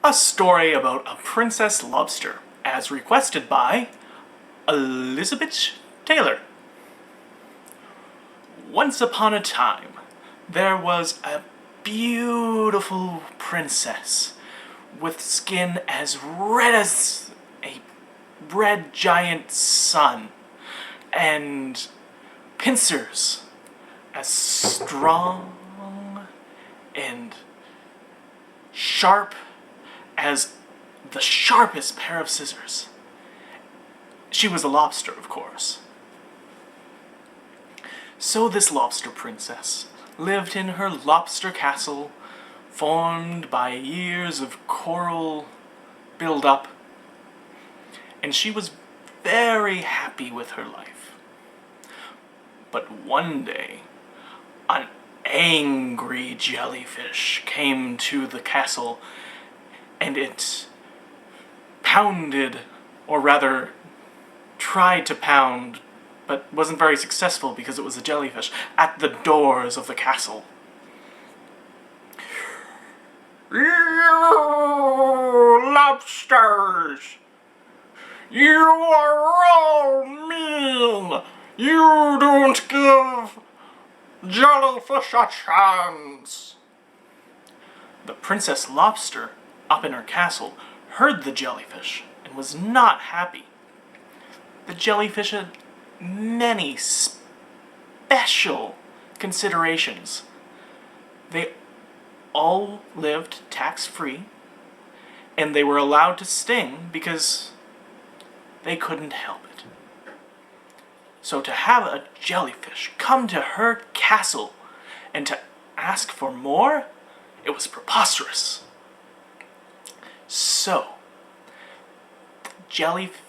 A story about a Princess Lobster, as requested by Elizabitch Taylor. Once upon a time, there was a beautiful princess with skin as red as a red giant sun, and pincers as strong and sharp as the sharpest pair of scissors. She was a lobster, of course. So this lobster princess lived in her lobster castle, formed by years of coral build-up, and she was very happy with her life. But one day, an angry jellyfish came to the castle, and it pounded, or rather tried to pound, but wasn't very successful because it was a jellyfish, at the doors of the castle. You lobsters! You are all mean! You don't give jellyfish a chance! The Princess Lobster, up in her castle, heard the jellyfish and was not happy. The jellyfish had many special considerations. They all lived tax-free, and they were allowed to sting because they couldn't help it. So to have a jellyfish come to her castle and to ask for more, it was preposterous. So, the jellyfish,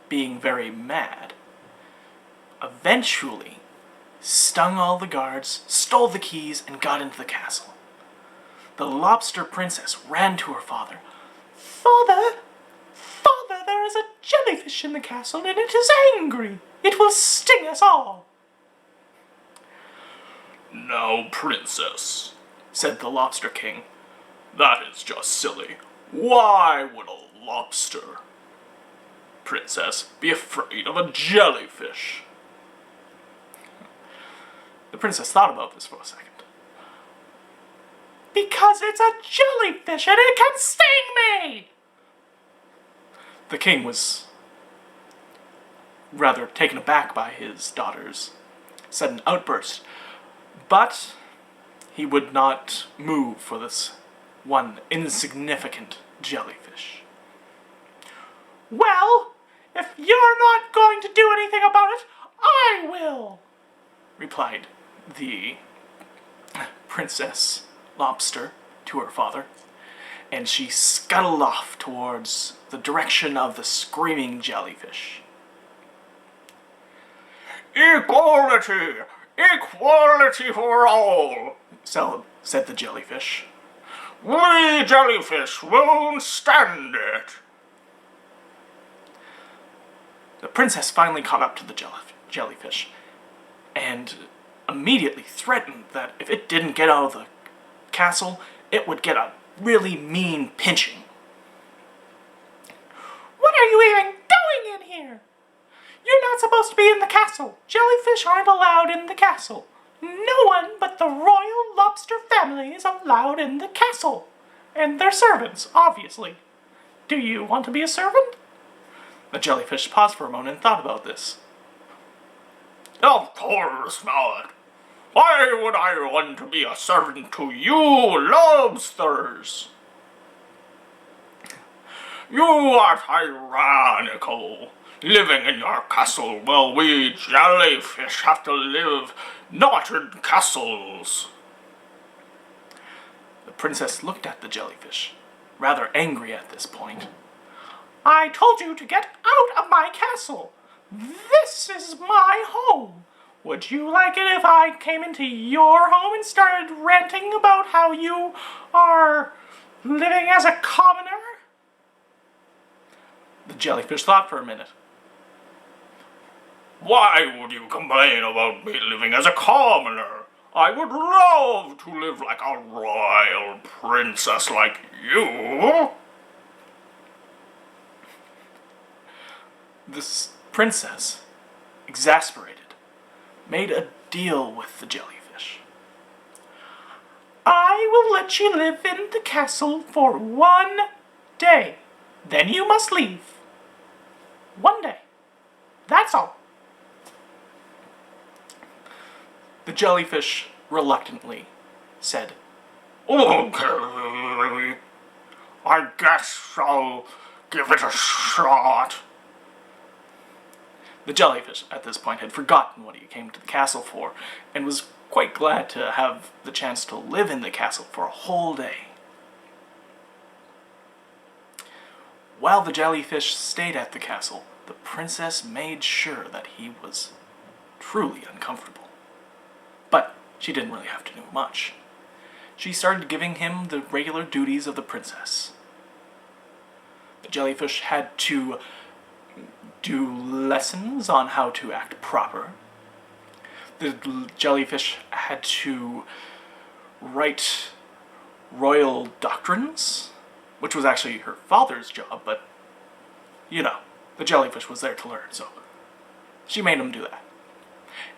being very mad, eventually stung all the guards, stole the keys, and got into the castle. The lobster princess ran to her father. "Father! Father, there is a jellyfish in the castle, and it is angry. It will sting us all." "Now, princess," said the lobster king, "that is just silly. Why would a lobster, princess, be afraid of a jellyfish?" The princess thought about this for a second. "Because it's a jellyfish and it can sting me!" The king was rather taken aback by his daughter's sudden outburst, but he would not move for this one insignificant jellyfish. "Well, if you're not going to do anything about it, I will," replied the Princess Lobster to her father, and she scuttled off towards the direction of the screaming jellyfish. "Equality! Equality for all!" said the jellyfish. "We jellyfish won't stand it!" The princess finally caught up to the jellyfish, and immediately threatened that if it didn't get out of the castle, it would get a really mean pinching. "What are you even doing in here? You're not supposed to be in the castle. Jellyfish aren't allowed in the castle. No one but the royal lobster family is allowed in the castle. And their servants, obviously. Do you want to be a servant?" The jellyfish paused for a moment and thought about this. "Of course not. Why would I want to be a servant to you lobsters? You are tyrannical, living in your castle while we jellyfish have to live not in castles." The princess looked at the jellyfish, rather angry at this point. "I told you to get out of my castle. This is my home. Would you like it if I came into your home and started ranting about how you are living as a commoner?" The jellyfish thought for a minute. "Why would you complain about me living as a commoner? I would love to live like a royal princess like you. This princess, exasperated, made a deal with the jellyfish. I will let you live in the castle for 1 day. Then you must leave. 1 day. That's all. The jellyfish reluctantly said, Okay, I guess I'll give it a shot. The jellyfish, at this point, had forgotten what he came to the castle for, and was quite glad to have the chance to live in the castle for a whole day. While the jellyfish stayed at the castle, the princess made sure that he was truly uncomfortable. But she didn't really have to do much. She started giving him the regular duties of the princess. The jellyfish had to do lessons on how to act proper. The jellyfish had to write royal doctrines, which was actually her father's job, but, you know, the jellyfish was there to learn, so she made him do that.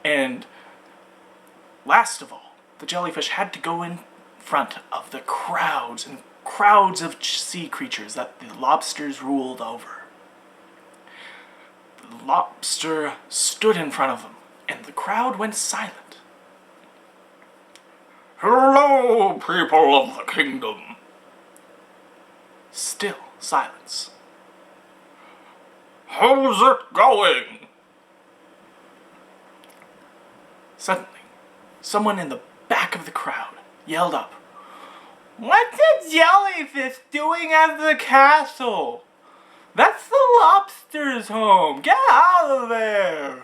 And last of all, the jellyfish had to go in front of the crowds and crowds of sea creatures that the lobsters ruled over. The lobster stood in front of them, and the crowd went silent. Hello, people of the kingdom. Still silence. How's it going? Suddenly, someone in the back of the crowd yelled up, "What's a jellyfish doing at the castle? That's the lobster's home. Get out of there!"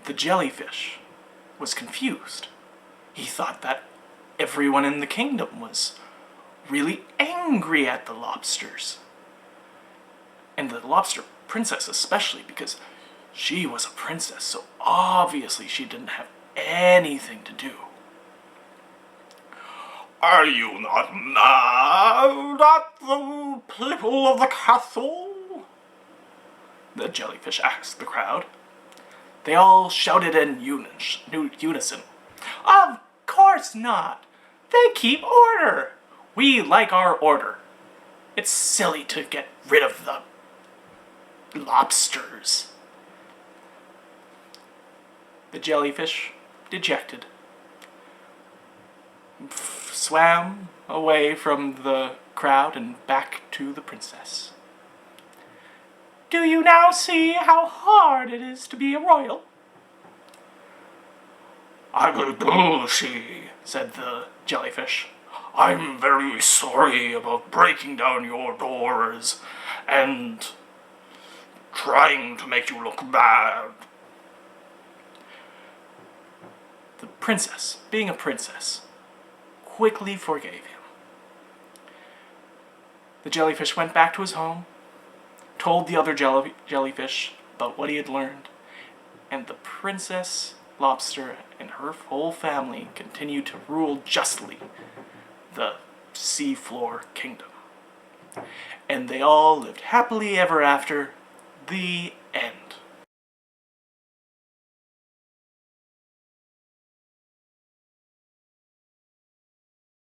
The jellyfish was confused. He thought that everyone in the kingdom was really angry at the lobsters. And the lobster princess especially, because she was a princess, so obviously she didn't have anything to do. Are you not mad at the people of the castle? The jellyfish asked the crowd. They all shouted in unison. Of course not! They keep order! We like our order. It's silly to get rid of the lobsters. The jellyfish, dejected, swam away from the crowd and back to the princess. Do you now see how hard it is to be a royal? I do see, said the jellyfish. I'm very sorry about breaking down your doors and trying to make you look bad. The princess, being a princess, quickly forgave him. The jellyfish went back to his home, told the other jellyfish about what he had learned, and the princess lobster and her whole family continued to rule justly the seafloor kingdom. And they all lived happily ever after. The end.